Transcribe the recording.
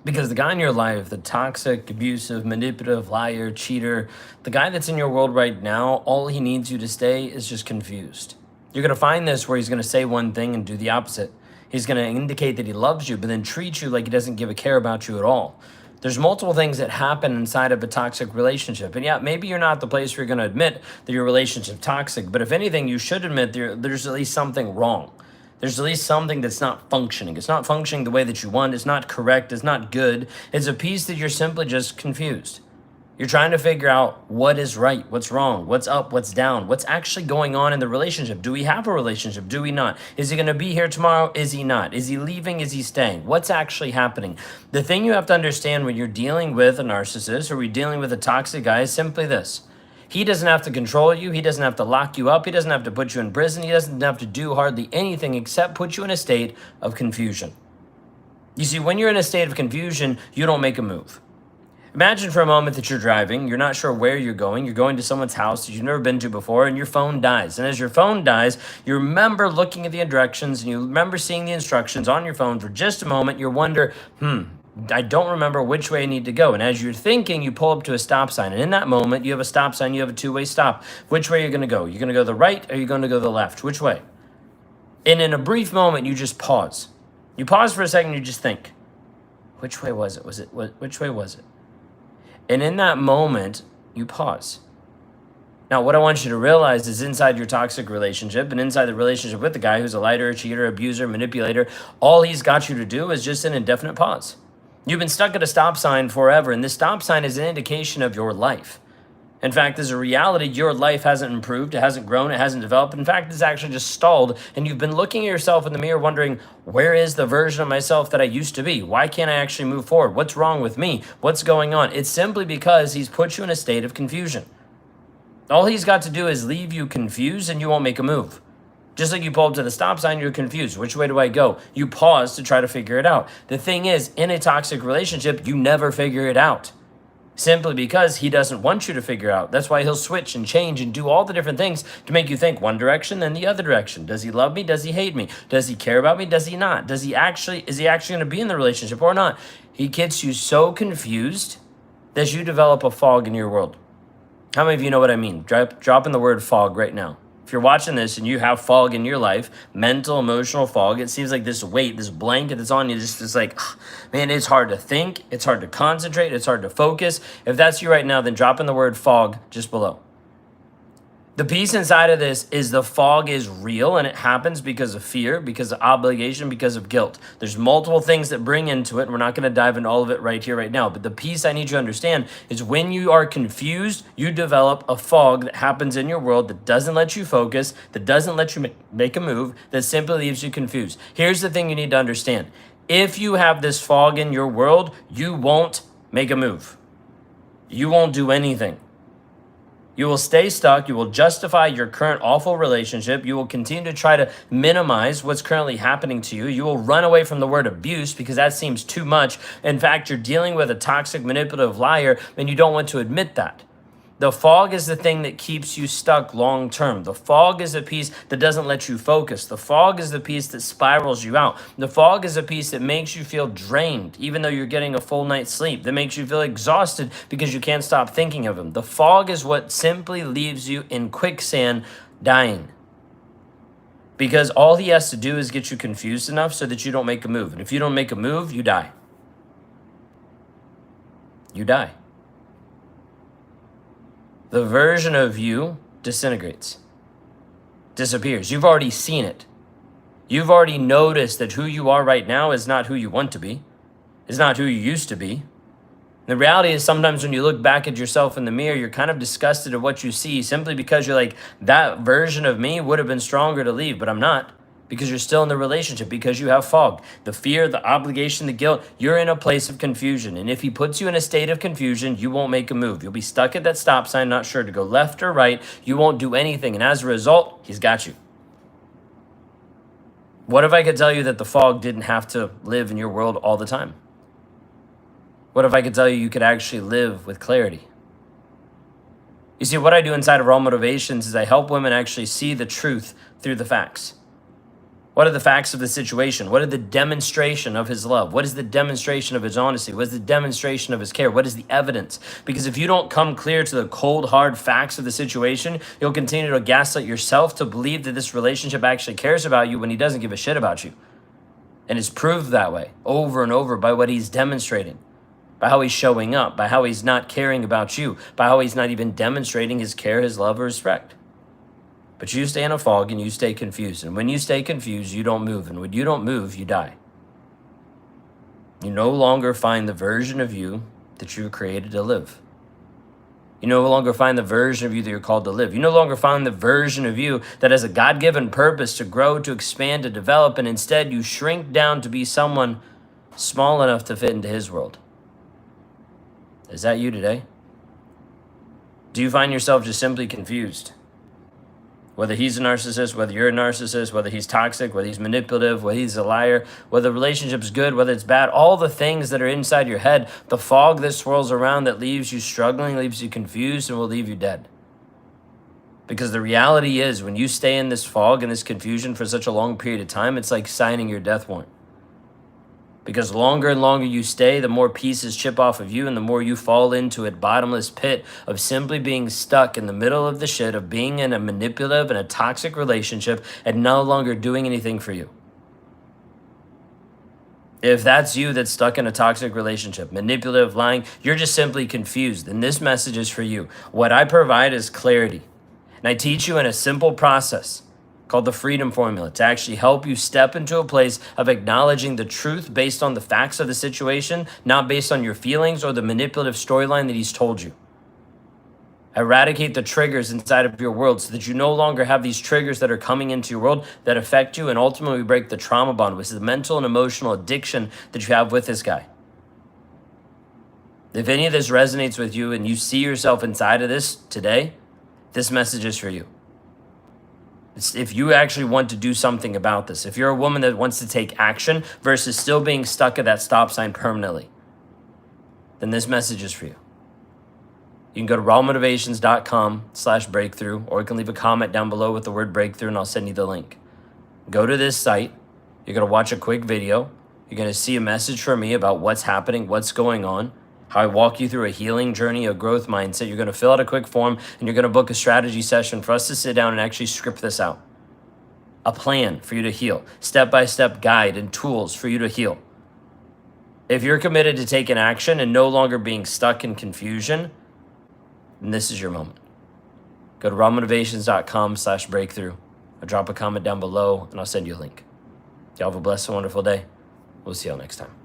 Because the guy in your life, the toxic, abusive, manipulative, liar, cheater, the guy that's in your world right now, all he needs you to stay is just confused. You're going to find this where he's going to say one thing and do the opposite. He's going to indicate that he loves you, but then treat you like he doesn't give a care about you at all. There's multiple things that happen inside of a toxic relationship. And yeah, maybe you're not the place where you're going to admit that your relationship's toxic, but if anything, you should admit there's at least something wrong. There's at least something that's not functioning. It's not functioning the way that you want. It's not correct. It's not good. It's a piece that you're simply just confused. You're trying to figure out what is right, what's wrong, what's up, what's down, what's actually going on in the relationship. Do we have a relationship? Do we not? Is he going to be here tomorrow? Is he not? Is he leaving? Is he staying? What's actually happening? The thing you have to understand when you're dealing with a narcissist or we're dealing with a toxic guy is simply this. He doesn't have to control you. He doesn't have to lock you up. He doesn't have to put you in prison. He doesn't have to do hardly anything except put you in a state of confusion. You see, when you're in a state of confusion, you don't make a move. Imagine for a moment that you're driving, you're not sure where you're going to someone's house that you've never been to before, and your phone dies. And as your phone dies, you remember looking at the directions, and you remember seeing the instructions on your phone for just a moment. You wonder, I don't remember which way I need to go. And as you're thinking, you pull up to a stop sign. And in that moment, you have a stop sign, you have a two-way stop. Which way are you going to go? You're going to go the right, or are you going to go the left? Which way? And in a brief moment, you just pause. You pause for a second, you just think, which way was it? Which way was it? And in that moment, you pause. Now, what I want you to realize is inside your toxic relationship and inside the relationship with the guy who's a liar, a cheater, abuser, manipulator, all he's got you to do is just an indefinite pause. You've been stuck at a stop sign forever, and this stop sign is an indication of your life. In fact, as a reality, your life hasn't improved, it hasn't grown, it hasn't developed. In fact, it's actually just stalled, and you've been looking at yourself in the mirror wondering, where is the version of myself that I used to be? Why can't I actually move forward? What's wrong with me? What's going on? It's simply because he's put you in a state of confusion. All he's got to do is leave you confused, and you won't make a move. Just like you pull up to the stop sign, you're confused. Which way do I go? You pause to try to figure it out. The thing is, in a toxic relationship, you never figure it out. Simply because he doesn't want you to figure out. That's why he'll switch and change and do all the different things to make you think one direction, then the other direction. Does he love me? Does he hate me? Does he care about me? Does he not? Is he actually going to be in the relationship or not? He gets you so confused that you develop a fog in your world. How many of you know what I mean? Drop in the word fog right now. If you're watching this and you have fog in your life, mental, emotional fog, it seems like this weight, this blanket that's on you, just like, man, it's hard to think, it's hard to concentrate, it's hard to focus. If that's you right now, then drop in the word fog just below. The piece inside of this is the fog is real, and it happens because of fear, because of obligation, because of guilt. There's multiple things that bring into it, and we're not going to dive into all of it right here, right now. But the piece I need you to understand is when you are confused, you develop a fog that happens in your world that doesn't let you focus, that doesn't let you make a move, that simply leaves you confused. Here's the thing you need to understand. If you have this fog in your world, you won't make a move. You won't do anything. You will stay stuck. You will justify your current awful relationship. You will continue to try to minimize what's currently happening to you. You will run away from the word abuse because that seems too much. In fact, you're dealing with a toxic, manipulative liar, and you don't want to admit that. The fog is the thing that keeps you stuck long term. The fog is a piece that doesn't let you focus. The fog is the piece that spirals you out. The fog is a piece that makes you feel drained, even though you're getting a full night's sleep. That makes you feel exhausted because you can't stop thinking of him. The fog is what simply leaves you in quicksand, dying. Because all he has to do is get you confused enough so that you don't make a move. And if you don't make a move, you die. You die. The version of you disintegrates, disappears. You've already seen it. You've already noticed that who you are right now is not who you want to be, is not who you used to be. The reality is sometimes when you look back at yourself in the mirror, you're kind of disgusted at what you see simply because you're like, that version of me would have been stronger to leave, but I'm not. Because you're still in the relationship, because you have fog. The fear, the obligation, the guilt, you're in a place of confusion. And if he puts you in a state of confusion, you won't make a move. You'll be stuck at that stop sign, not sure to go left or right. You won't do anything. And as a result, he's got you. What if I could tell you that the fog didn't have to live in your world all the time? What if I could tell you you could actually live with clarity? You see, what I do inside of Raw Motivations is I help women actually see the truth through the facts. What are the facts of the situation? What are the demonstration of his love? What is the demonstration of his honesty? What is the demonstration of his care? What is the evidence? Because if you don't come clear to the cold, hard facts of the situation, you'll continue to gaslight yourself to believe that this relationship actually cares about you when he doesn't give a shit about you. And it's proved that way over and over by what he's demonstrating, by how he's showing up, by how he's not caring about you, by how he's not even demonstrating his care, his love, or respect. But you stay in a fog and you stay confused. And when you stay confused, you don't move. And when you don't move, you die. You no longer find the version of you that you were created to live. You no longer find the version of you that you're called to live. You no longer find the version of you that has a God-given purpose to grow, to expand, to develop. And instead, you shrink down to be someone small enough to fit into his world. Is that you today? Do you find yourself just simply confused? Whether he's a narcissist, whether you're a narcissist, whether he's toxic, whether he's manipulative, whether he's a liar, whether the relationship's good, whether it's bad, all the things that are inside your head, the fog that swirls around that leaves you struggling, leaves you confused, and will leave you dead. Because the reality is, when you stay in this fog and this confusion for such a long period of time, it's like signing your death warrant. Because the longer and longer you stay, the more pieces chip off of you and the more you fall into a bottomless pit of simply being stuck in the middle of the shit, of being in a manipulative and a toxic relationship and no longer doing anything for you. If that's you that's stuck in a toxic relationship, manipulative, lying, you're just simply confused, then this message is for you. What I provide is clarity. And I teach you in a simple process called the Freedom Formula to actually help you step into a place of acknowledging the truth based on the facts of the situation, not based on your feelings or the manipulative storyline that he's told you. Eradicate the triggers inside of your world so that you no longer have these triggers that are coming into your world that affect you and ultimately break the trauma bond, which is the mental and emotional addiction that you have with this guy. If any of this resonates with you and you see yourself inside of this today, this message is for you. If you actually want to do something about this, if you're a woman that wants to take action versus still being stuck at that stop sign permanently, then this message is for you. You can go to rawmotivations.com/breakthrough, or you can leave a comment down below with the word breakthrough and I'll send you the link. Go to this site. You're going to watch a quick video. You're going to see a message from me about what's happening, what's going on, how I walk you through a healing journey, a growth mindset. You're going to fill out a quick form and you're going to book a strategy session for us to sit down and actually script this out. A plan for you to heal, step-by-step guide and tools for you to heal. If you're committed to taking action and no longer being stuck in confusion, then this is your moment. Go to rawmotivations.com/breakthrough or drop a comment down below and I'll send you a link. Y'all have a blessed and wonderful day. We'll see y'all next time.